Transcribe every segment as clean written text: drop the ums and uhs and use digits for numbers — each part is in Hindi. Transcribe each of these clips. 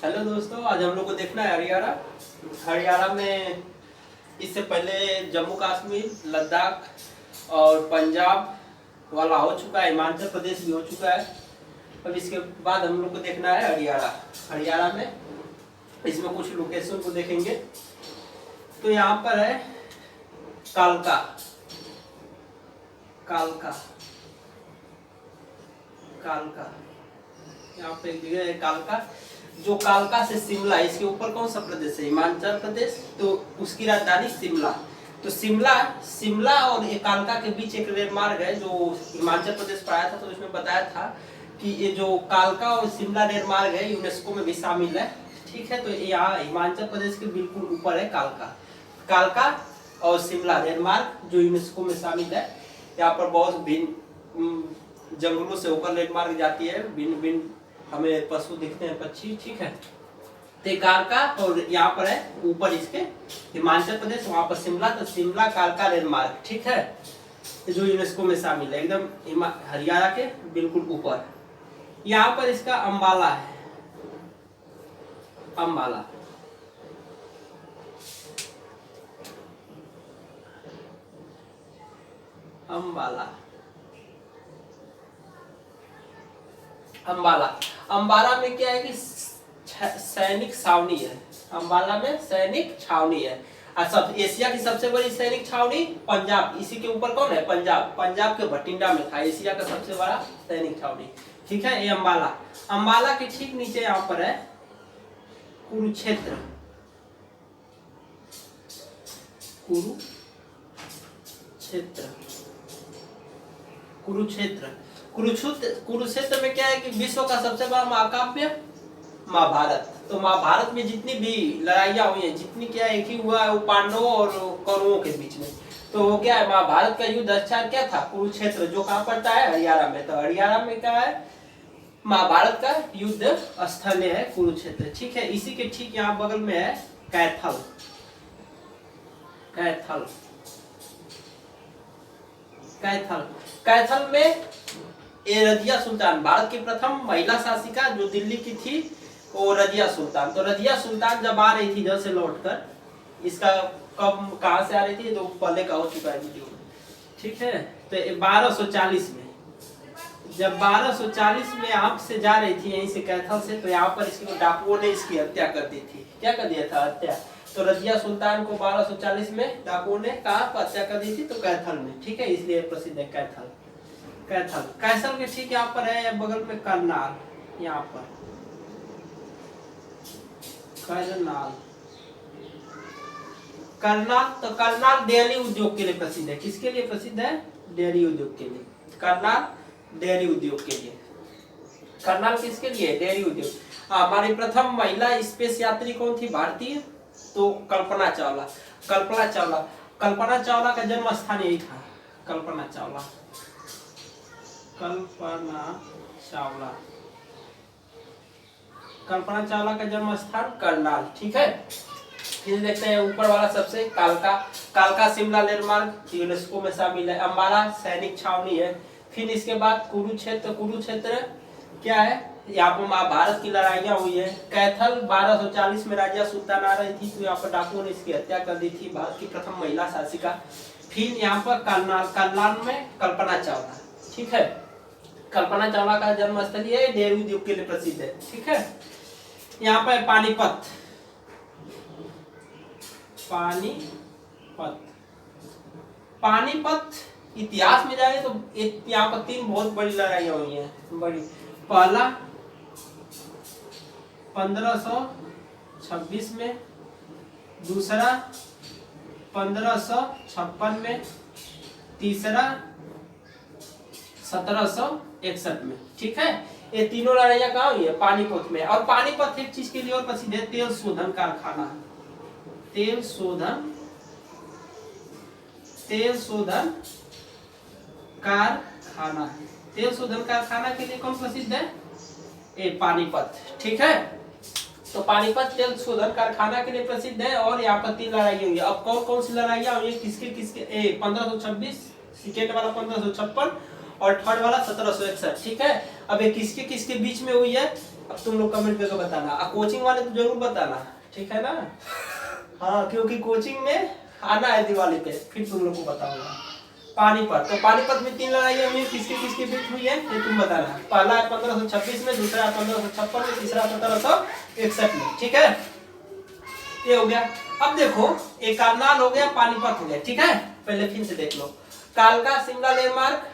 हेलो दोस्तों, आज हम लोग को देखना है हरियाणा। हरियाणा में इससे पहले जम्मू कश्मीर, लद्दाख और पंजाब वाला हो चुका है, हिमाचल प्रदेश भी हो चुका है। अब इसके बाद हम लोग को देखना है हरियाणा। हरियाणा में इसमें कुछ लोकेशन को देखेंगे। तो यहाँ पर है कालका। कालका कालका यहाँ पे एक जगह है कालका, जो कालका से शिमला, इसके ऊपर कौन सा प्रदेश है? हिमाचल प्रदेश। तो उसकी राजधानी शिमला। तो शिमला और ये कालका के बीच एक रेल मार्ग है जो हिमाचल प्रदेश पर आया था। तो इसमें बताया था कि ये जो कालका और शिमला रेल मार्ग है यूनेस्को में भी शामिल है। ठीक है, तो यहाँ हिमाचल प्रदेश के बिल्कुल ऊपर है कालका और शिमला रेल मार्ग जो यूनेस्को में शामिल है। यहाँ पर बहुत भिन्न जंगलों से होकर रेल मार्ग जाती है, भिन्न भिन्न हमें पशु दिखते हैं, पक्षी। ठीक है, तो कालका और यहाँ पर है ऊपर इसके हिमाचल प्रदेश, वहां पर शिमला। तो शिमला कालका रेल मार्ग, ठीक है, जो यूनेस्को में शामिल है, एकदम हरियाणा के बिल्कुल ऊपर। यहाँ पर इसका अंबाला है, अंबाला। अंबाला में क्या है कि सैनिक छावनी है। अंबाला में सैनिक छावनी है। सब एशिया की सबसे बड़ी सैनिक छावनी पंजाब, इसी के ऊपर कौन है? पंजाब के भटिंडा में था एशिया का सबसे बड़ा सैनिक छावनी। ठीक है, ये अंबाला के ठीक नीचे यहाँ पर है कुरुक्षेत्र। कुरुक्षेत्र में क्या है कि विश्व का सबसे बड़ा महाकाव्य महाभारत। तो महाभारत में जितनी भी लड़ाइयाँ हुई हैं, जितनी क्या एक ही हुआ है, वो पांडवों और कौरवों के बीच में। तो वो क्या है, महाभारत का युद्ध स्थल क्या था? कुरुक्षेत्र, जो कहाँ पड़ता है? हरियाणा में। तो हरियाणा में क्या है? महाभारत का युद्ध स्थल है कुरुक्षेत्र। ठीक है, इसी के ठीक यहाँ बगल में है कैथल। कैथल में ये रजिया सुल्तान, भारत की प्रथम महिला शासिका जो दिल्ली की थी, वो रजिया सुल्तान। तो रजिया सुल्तान जब आ रही थी इधर से लौटकर, इसका कब कहाँ से आ रही थी तो पहले का हो चुका है वीडियो में। ठीक है, तो 1240 में, जब 1240 में आप से जा रही थी यहीं से कैथल से, तो यहाँ पर इसके डाकुओं ने इसकी हत्या कर दी थी। क्या कर दिया था? हत्या। तो रजिया सुल्तान को 1240 में डाकुओं ने कहाँ पर हत्या कर दी थी? तो कैथल में। ठीक है, इसलिए प्रसिद्ध है कैथल। कैथल के ठीक यहाँ पर है बगल में करनाल। यहाँ पर करनाल। तो करनाल डेयरी उद्योग के लिए प्रसिद्ध है। किसके लिए प्रसिद्ध है? डेयरी उद्योग के लिए। करनाल डेयरी उद्योग के लिए। करनाल किसके लिए? डेयरी उद्योग। हमारी प्रथम महिला स्पेस यात्री कौन थी भारतीय? तो कल्पना चावला का जन्म स्थान यही था। कल्पना चावला का जन्म स्थान करनाल। ठीक है, फिर देखते हैं ऊपर वाला सबसे कालका शिमला रेल मार्ग यूनेस्को में शामिल है। अंबाला सैनिक छावनी है। फिर इसके बाद कुरुक्षेत्र क्या है? यहाँ पर महाभारत की लड़ाइयाँ हुई है। कैथल 1240 में राजा सुल्तान आ रही थी, तो यहाँ पर डाकुओं ने इसकी हत्या कर दी थी, भारत की प्रथम महिला शासिका। फिर यहाँ पर करनाल में कल्पना चावला। ठीक है, कल्पना चावला का जन्म स्थल है, डेयरी उद्योग के लिए प्रसिद्ध है। ठीक है, यहाँ पर पानीपत इतिहास में जाए तो यहाँ पर 3 बहुत बड़ी लड़ाइयाँ हुई हैं। बड़ी पहला 1526 में, दूसरा 1556 में, तीसरा 1761 में। ठीक है, ये तीनों लड़ाइयाँ कहाँ हुई है? पानीपत में। और पानीपत एक चीज के लिए और प्रसिद्ध है, तेल शोधन कारखाना। तेल शोधन कारखाना के लिए कौन प्रसिद्ध है? ये पानीपत। ठीक है, तो पानीपत तेल शोधन कारखाना के लिए प्रसिद्ध है। और यहाँ पर 3 लड़ाई हुई है। अब कौन सी लड़ाइयाँ हुई है? किसके 1526, सेकेंड वाला 1556 और थर्ड वाला 1761। ठीक है, अब ये किसके बीच में हुई है? अब तुम लोग कमेंट करके बताना, कोचिंग वाले तो जरूर बताना, ठीक है ना। हाँ, क्योंकि कोचिंग में आना है दिवाली पे, फिर तुम लोग को बताऊंगा। पानीपत, तो पानीपत में 3 लड़ाइयाँ हुई, किसकी किसकी बीच हुई है ये तुम बताना। पहला है 1526 में, दूसरा है 1556 में, तीसरा 1761 में, ठीक है। ये हो गया। अब देखो, एक करनाल हो गया, पानीपत हो गया, ठीक है। पहले फिर से देख लो, कालका शिमला लैंडमार्क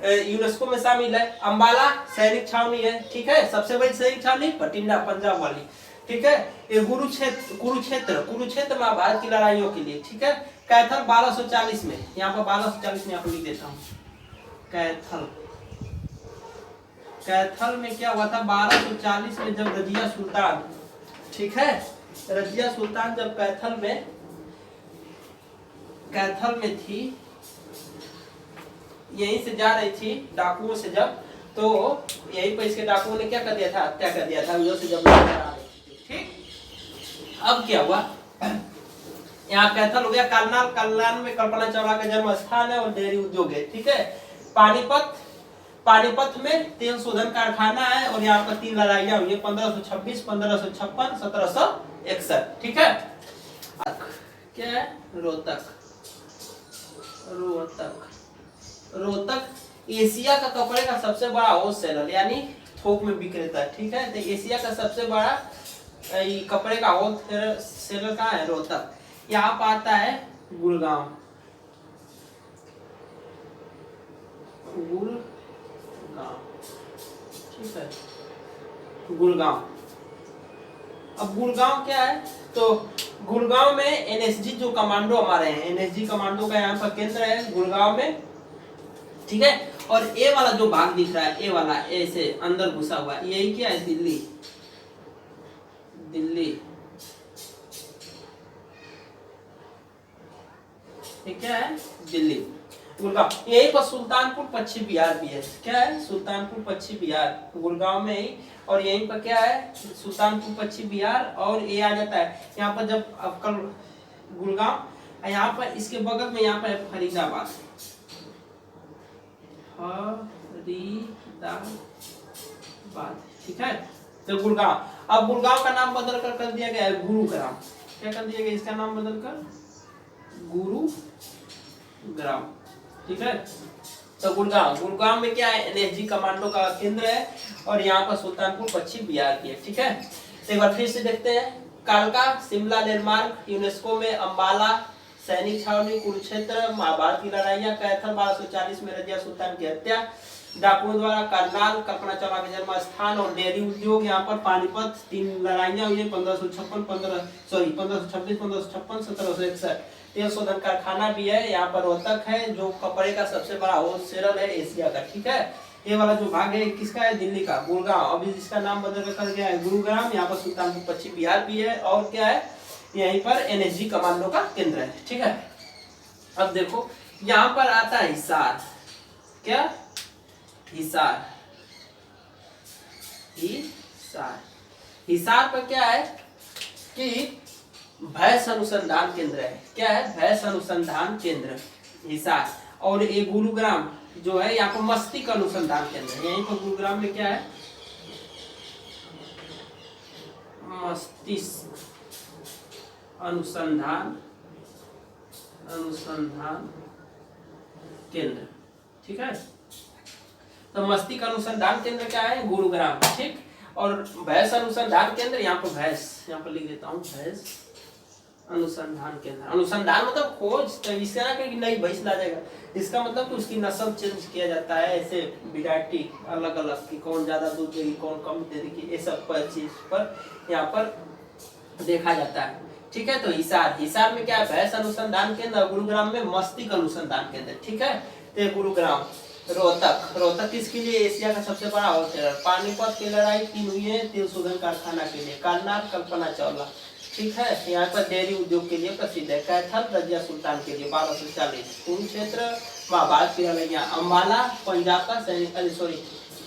यूनेस्को में शामिल है। अंबाला सैनिक छावनी है, ठीक है, सबसे बड़ी सैनिक छावनी बठिंडा पंजाब वाली, ठीक है। ये कुरुक्षेत्र महाभारत की लड़ाइयों के लिए, ठीक है। कैथल 1240 में, यहाँ पर 1240 में आपको लिख देता हूँ। कैथल में क्या हुआ था 1240 में, जब रजिया सुल्तान, ठीक है, रजिया सुल्तान जब कैथल में थी, यहीं से जा रही थी डाकुओं से जब, तो यहीं पर इसके डाकुओं ने क्या कर दिया था, हत्या कर दिया था उधर से जब आ रही थी, ठीक। अब क्या हुआ, यहाँ कैथल हो गया। कल्याण में कल्पना चावला का जन्म स्थान है और डेयरी उद्योग है, ठीक है। पानीपत में तेल शोधन कारखाना है और यहाँ पर 3 लड़ाइयाँ हुई है, 1526, 1556, 1761, ठीक है। क्या है, रोहतक एशिया का कपड़े का सबसे बड़ा होलसेलर यानी थोक में विक्रेता है, ठीक है। तो एशिया का सबसे बड़ा कपड़े का होलसेलर कहाँ है, रोहतक। यहाँ पर आता है गुड़गांव, ठीक है, गुड़गांव। अब गुड़गांव क्या है, तो गुड़गांव में एनएसजी जो कमांडो हमारे हैं, एनएसजी कमांडो का यहाँ पर केंद्र है गुड़गांव में, ठीक है। और ए वाला जो भाग दिख रहा है, ए वाला ऐसे अंदर घुसा हुआ है, यही क्या है, दिल्ली। ये क्या है, दिल्ली, गुड़गांव। यही पर सुल्तानपुर पश्चिम बिहार भी है, क्या है, सुल्तानपुर पश्चिम बिहार गुड़गांव में ही। और यहीं पर क्या है, सुल्तानपुर पश्चिम बिहार, और ये आ जाता है यहाँ पर जब कल गुड़गांव, यहाँ पर इसके बगल में यहाँ पर फरीदाबाद, ठीक है। तो गुड़गांव, अब गुड़गांव का नाम बदल कर दिया गया है गुरुग्राम। क्या कर दिया गया इसका नाम बदल कर, गुरुग्राम, ठीक है। तो गुड़गांव में क्या है, एनएसजी कमांडो का केंद्र है और यहाँ पर सुल्तानपुर पश्चिम बिहार की है, ठीक है। तो एक बार फिर से देखते हैं, कालका शिमला लैंडमार्क यूनेस्को में, अंबाला सैनिक छावनी, कुरुक्षेत्र महाभारत की लड़ाइयाँ, कैथल 1240 में रजिया सुल्तान की हत्या, डाकुओं द्वारा करनाल कल्पना चावला के जन्म स्थान और डेयरी उद्योग, यहाँ पर पानीपत 3 लड़ाइयाँ हुई, 1556, 1526, 1556, 1761। तेल शोधन कारखाना भी है, यहाँ पर रोहतक है जो कपड़े का सबसे बड़ा होलसेलर है एशिया का, ठीक है। ये वाला जो भाग है किसका है, दिल्ली का, गुड़गांव। अभी जिसका नाम बदल कर गया है गुरुग्राम। यहाँ पर सुल्तानपुर पश्चिम बिहार भी है, और क्या है, यहीं पर एनएसजी कमांडो का केंद्र है, ठीक है। अब देखो यहाँ पर आता है हिसार, क्या, हिसार पर क्या है कि भैंस अनुसंधान केंद्र है, क्या है, भैंस अनुसंधान केंद्र हिसार। और ये गुरुग्राम जो है यहाँ पर मस्तिष्क अनुसंधान केंद्र है, यहीं पर गुरुग्राम में क्या है, मस्तिष्क अनुसंधान केंद्र, ठीक है। तो मस्तिष्क अनुसंधान केंद्र क्या है, गुरुग्राम, ठीक। और भैंस अनुसंधान केंद्र, यहाँ पर भैंस, यहाँ पर लिख देता हूँ, भैंस अनुसंधान केंद्र। अनुसंधान मतलब खोज, तो इससे ना कि नई भैंस ला जाएगा, इसका मतलब कि उसकी नस्ल चेंज किया जाता है, ऐसे वैरायटी अलग अलग की, कौन ज्यादा दूध देगी कौन कम देगी, ये सब पर चीज पर यहाँ पर देखा जाता है, ठीक है। तो हिसार में क्या है, भैंस अनुसंधान केंद्र, गुरुग्राम में मस्तिष्क अनुसंधान केंद्र, ठीक है। तो गुरुग्राम, रोहतक किसके लिए, एशिया का सबसे बड़ा होलसेलर। पानीपत की लड़ाई 3 हुई है, तेल शोधन कारखाना के लिए। करनाल कल्पना चावला, ठीक है, यहाँ पर डेयरी उद्योग के लिए प्रसिद्ध है। कैथल रजिया सुल्तान के लिए 1240। कुरुक्षेत्र महाभारत की लड़ाइयाँ। अंबाला पंजाब का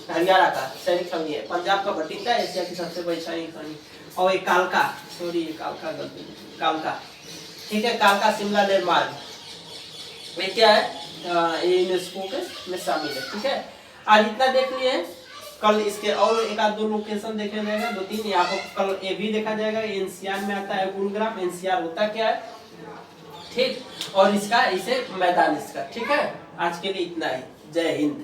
हरियाणा का सैनिक छावनी है। पंजाब का बठिंडा एशिया की सबसे बड़ी सैनिक छावनी। और एक कालका, ठीक है, कालका शिमला लैंडमार्क, ये क्या है, यूनेस्को के में शामिल है, ठीक है। आज इतना देख लिए कल इसके और एक आध दो लोकेशन देखा जाएगा, 2-3 यहाँ पर कल ये भी देखा जाएगा। एनसीआर में आता है गुरुग्राम। एनसीआर होता क्या है, ठीक, और इसका इसे मैदान इसका, ठीक है। आज के लिए इतना ही। जय हिंद।